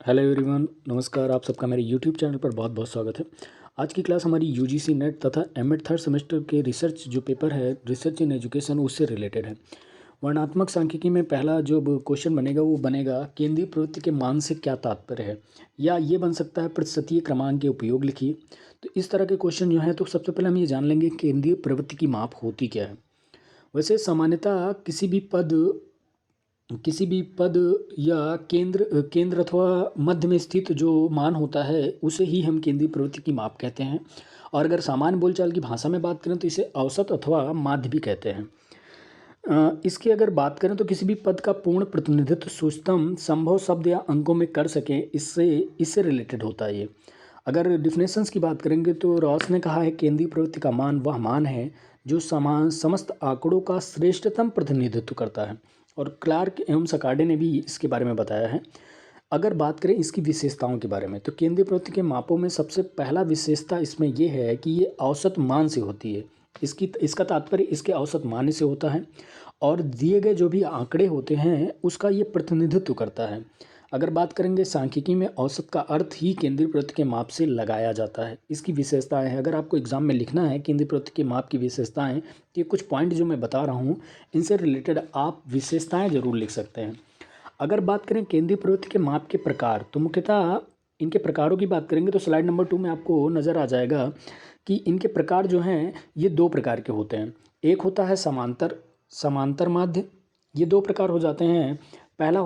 Hello everyone, नमस्कार। आप सबका मेरे यूट्यूब चैनल पर बहुत बहुत स्वागत है। आज की क्लास हमारी यूजीसी नेट तथा एमएड थर्ड सेमेस्टर के रिसर्च जो पेपर है, रिसर्च इन एजुकेशन, उससे रिलेटेड है। वर्णनात्मक सांख्यिकी में पहला जो क्वेश्चन बनेगा वो बनेगा केंद्रीय प्रवृत्ति के मान से क्या तात्पर्य है, या ये बन सकता है प्रतिशतीय क्रमांक के उपयोग लिखिए। तो इस तरह के क्वेश्चन जो है, तो सबसे पहले हम ये जान लेंगे केंद्रीय प्रवृत्ति की माप होती क्या है। वैसे सामान्यतः किसी भी पद या केंद्र अथवा मध्य में स्थित जो मान होता है उसे ही हम केंद्रीय प्रवृत्ति की माप कहते हैं। और अगर सामान्य बोलचाल की भाषा में बात करें तो इसे औसत अथवा माध्य भी कहते हैं। इसकी अगर बात करें तो किसी भी पद का पूर्ण प्रतिनिधित्व सूक्ष्मतम संभव शब्द या अंकों में कर सकें, इससे इससे रिलेटेड होता है ये। अगर डिफिनेशंस की बात करेंगे तो रॉस ने कहा है केंद्रीय प्रवृत्ति का मान वह मान है जो समान समस्त आंकड़ों का श्रेष्ठतम प्रतिनिधित्व करता है। और क्लार्क एवं सकाडे ने भी इसके बारे में बताया है। अगर बात करें इसकी विशेषताओं के बारे में तो केंद्रीय प्रवृत्ति के मापों में सबसे पहला विशेषता इसमें यह है कि ये औसत मान से होती है। इसका तात्पर्य इसके औसत मान से होता है और दिए गए जो भी आंकड़े होते हैं उसका ये प्रतिनिधित्व करता है। अगर बात करेंगे सांख्यिकी में औसत का अर्थ ही केंद्रीय प्रवृत्ति के माप से लगाया जाता है। इसकी विशेषताएं हैं, अगर आपको एग्जाम में लिखना है केंद्रीय प्रवृत्ति के माप की विशेषताएं, तो ये कुछ पॉइंट जो मैं बता रहा हूँ इनसे रिलेटेड आप विशेषताएं जरूर लिख सकते हैं। अगर बात करें केंद्रीय प्रवृत्ति के माप के प्रकार, तो मुख्यतः इनके प्रकारों की बात करेंगे तो स्लाइड नंबर 2 में आपको नज़र आ जाएगा कि इनके प्रकार जो हैं ये दो प्रकार के होते हैं। एक होता है समांतर माध्य। ये दो प्रकार हो जाते हैं। पहला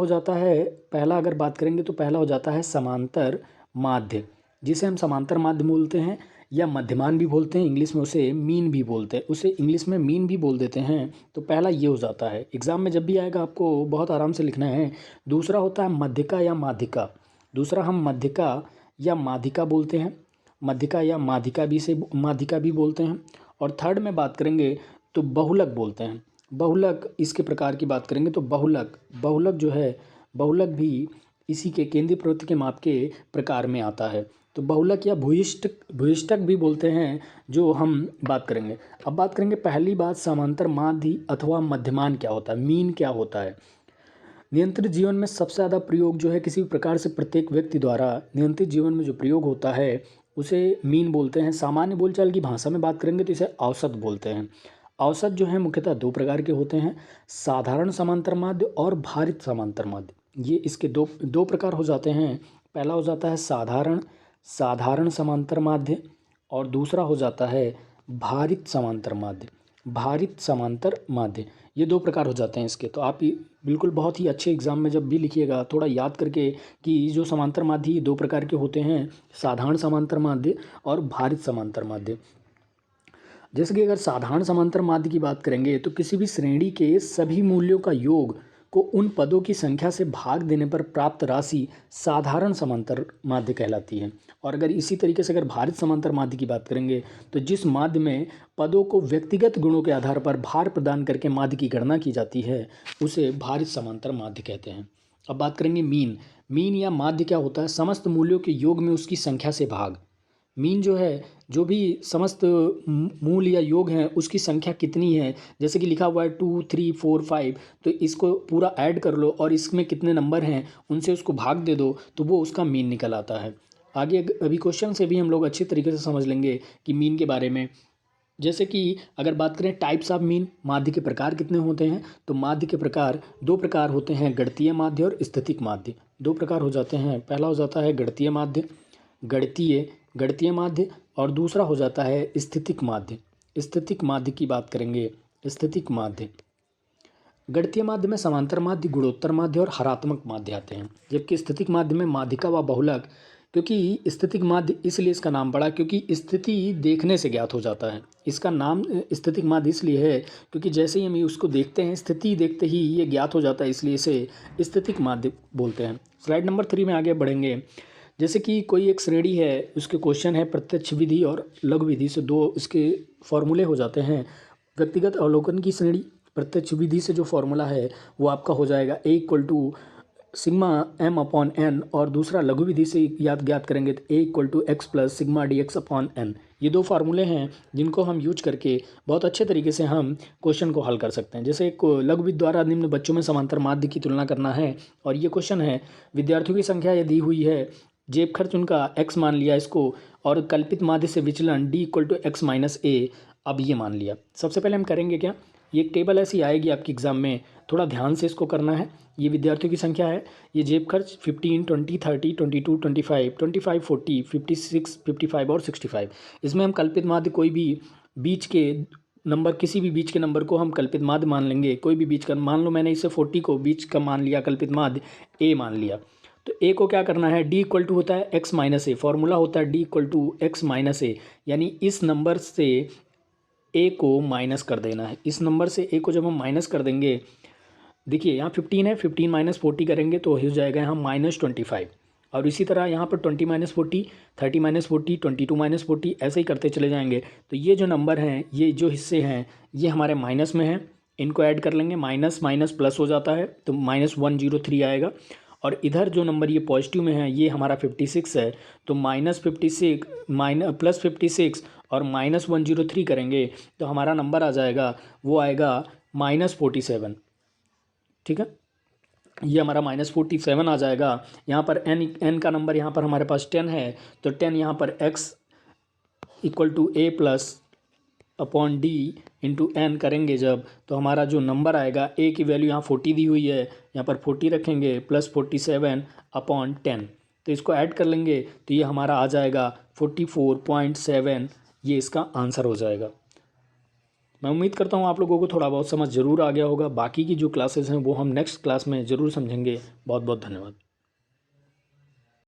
अगर बात करेंगे तो पहला हो जाता है समांतर माध्य, जिसे हम समांतर माध्य बोलते हैं या मध्यमान भी बोलते हैं। इंग्लिश में उसे मीन भी बोलते हैं, उसे इंग्लिश में मीन भी बोल देते हैं। तो पहला ये हो जाता है, एग्जाम में जब भी आएगा आपको बहुत आराम से लिखना है। दूसरा होता है मध्यिका या माध्यिका। दूसरा हम मध्यिका या माध्यिका बोलते हैं, मध्यिका या माध्यिका भी बोलते हैं। और थर्ड में बात करेंगे तो बहुलक बोलते हैं। बहुलक, इसके प्रकार की बात करेंगे तो बहुलक जो है, बहुलक भी इसी के केंद्रीय प्रवृत्ति के माप के प्रकार में आता है। तो बहुलक या भूयिष्ठक भी बोलते हैं जो हम बात करेंगे। अब बात करेंगे पहली बात, समांतर माध्य अथवा मध्यमान क्या होता है, मीन क्या होता है। नियंत्रित जीवन में सबसे ज़्यादा प्रयोग जो है किसी भी प्रकार से प्रत्येक व्यक्ति द्वारा नियंत्रित जीवन में जो प्रयोग होता है उसे मीन बोलते हैं। सामान्य बोलचाल की भाषा में बात करेंगे तो इसे औसत बोलते हैं। औसत जो है मुख्यतः दो प्रकार के होते हैं, साधारण समांतर माध्य और भारित समांतर माध्य। ये इसके दो प्रकार हो जाते हैं। पहला हो जाता है साधारण समांतर माध्य और दूसरा हो जाता है भारित समांतर माध्य। ये दो प्रकार हो जाते हैं इसके। तो आप बिल्कुल बहुत ही अच्छे एग्जाम में जब भी लिखिएगा थोड़ा याद करके कि जो समांतर माध्य दो प्रकार के होते हैं, साधारण समांतर माध्य और भारित समांतर माध्य। जैसे कि अगर साधारण समांतर माध्य की बात करेंगे तो किसी भी श्रेणी के सभी मूल्यों का योग को उन पदों की संख्या से भाग देने पर प्राप्त राशि साधारण समांतर माध्य कहलाती है। और अगर इसी तरीके से अगर भारित समांतर माध्य की बात करेंगे तो जिस माध्य में पदों को व्यक्तिगत गुणों के आधार पर भार प्रदान करके माध्य की गणना की जाती है उसे भारित समांतर माध्य कहते हैं। अब बात करेंगे मीन या माध्य क्या होता है, समस्त मूल्यों के योग में उसकी संख्या से भाग। मीन जो है, जो भी समस्त मूल या योग हैं उसकी संख्या कितनी है, जैसे कि लिखा हुआ है 2 3 4 5, तो इसको पूरा ऐड कर लो और इसमें कितने नंबर हैं उनसे उसको भाग दे दो तो वो उसका मीन निकल आता है। आगे अभी क्वेश्चन से भी हम लोग अच्छी तरीके से समझ लेंगे कि मीन के बारे में। जैसे कि अगर बात करें टाइप्स ऑफ मीन, माध्य के प्रकार कितने होते हैं, तो माध्य के प्रकार दो प्रकार होते हैं, गणितीय माध्य और स्थितिक माध्य। दो प्रकार हो जाते हैं। पहला हो जाता है गणितीय माध्य और दूसरा हो जाता है स्थितिक माध्य। स्थितिक माध्य की बात करेंगे, स्थितिक माध्य, गणितीय माध्य में समांतर माध्य, गुणोत्तर माध्य और हरात्मक माध्य आते हैं। जबकि स्थितिक माध्य में माध्यिका व बहुलक, क्योंकि स्थितिक माध्य इसलिए इसका नाम पड़ा क्योंकि स्थिति देखने से ज्ञात हो जाता है। इसका नाम स्थितिक माध्य इसलिए है क्योंकि जैसे ही हम उसको देखते हैं, स्थिति देखते ही ये ज्ञात हो जाता है, इसलिए इसे स्थितिक माध्य बोलते हैं। स्लाइड नंबर 3 में आगे बढ़ेंगे। जैसे कि कोई एक श्रेणी है, उसके क्वेश्चन है प्रत्यक्ष विधि और लघु विधि से दो इसके फॉर्मूले हो जाते हैं। व्यक्तिगत अवलोकन की श्रेणी, प्रत्यक्ष विधि से जो फॉर्मूला है वो आपका हो जाएगा सिग्मा एम अपॉन एन, और दूसरा लघु विधि से ज्ञात करेंगे तो x + sigma dx upon n. ये 2 फार्मूले हैं जिनको हम यूज करके बहुत अच्छे तरीके से हम क्वेश्चन को हल कर सकते हैं। जैसे लघुविद्या द्वारा निम्न बच्चों में समांतर माध्य की तुलना करना है, और ये क्वेश्चन है विद्यार्थियों की संख्या ये दी हुई है, जेब खर्च उनका x मान लिया इसको, और कल्पित माध्य से विचलन d equal to x minus A, अब ये मान लिया। सबसे पहले हम करेंगे क्या, ये टेबल ऐसी आएगी आपकी एग्जाम में, थोड़ा ध्यान से इसको करना है। ये विद्यार्थियों की संख्या है, ये जेब खर्च 15, 20, 30, 22, 25, 25, 40, 56, 55 और 65। इसमें हम कल्पित माध्य कोई भी बीच के नंबर, किसी भी बीच के नंबर को हम कल्पित माध्य मान लेंगे। कोई भी बीच का, मान लो मैंने इसे 40 को बीच का मान लिया, कल्पित माध्य ए मान लिया। तो ए को क्या करना है, डी इक्वल टू होता है एक्स माइनस ए, फॉर्मूला होता है D equal to X minus A, यानी इस नंबर से ए को माइनस कर देना है। इस नंबर से ए को जब हम माइनस कर देंगे, देखिए यहाँ 15 है, 15 माइनस 40 करेंगे तो हो जाएगा यहाँ -25, और इसी तरह यहाँ पर 20 माइनस 40, 30 माइनस 40, 22 माइनस 40, ऐसे ही करते चले जाएंगे। तो ये जो नंबर हैं, ये जो हिस्से हैं, ये हमारे माइनस में हैं, इनको ऐड कर लेंगे, माइनस माइनस प्लस हो जाता है तो -103 आएगा। और इधर जो नंबर ये पॉजिटिव में है, ये हमारा 56 है, तो -56 प्लस 56 और -103 करेंगे तो हमारा नंबर आ जाएगा, वो आएगा -47। ठीक है, ये हमारा -47 आ जाएगा। यहाँ पर n का नंबर यहाँ पर हमारे पास 10 है, तो 10 यहाँ पर x equal to a plus upon d into n करेंगे जब, तो हमारा जो नंबर आएगा, a की वैल्यू यहाँ 40 दी हुई है, यहाँ पर 40 रखेंगे प्लस 47 अपॉन 10, तो इसको ऐड कर लेंगे तो ये हमारा आ जाएगा 44.7, ये इसका आंसर हो जाएगा। मैं उम्मीद करता हूँ आप लोगों को थोड़ा बहुत समझ ज़रूर आ गया होगा। बाकी की जो क्लासेस हैं वो हम नेक्स्ट क्लास में ज़रूर समझेंगे। बहुत बहुत धन्यवाद।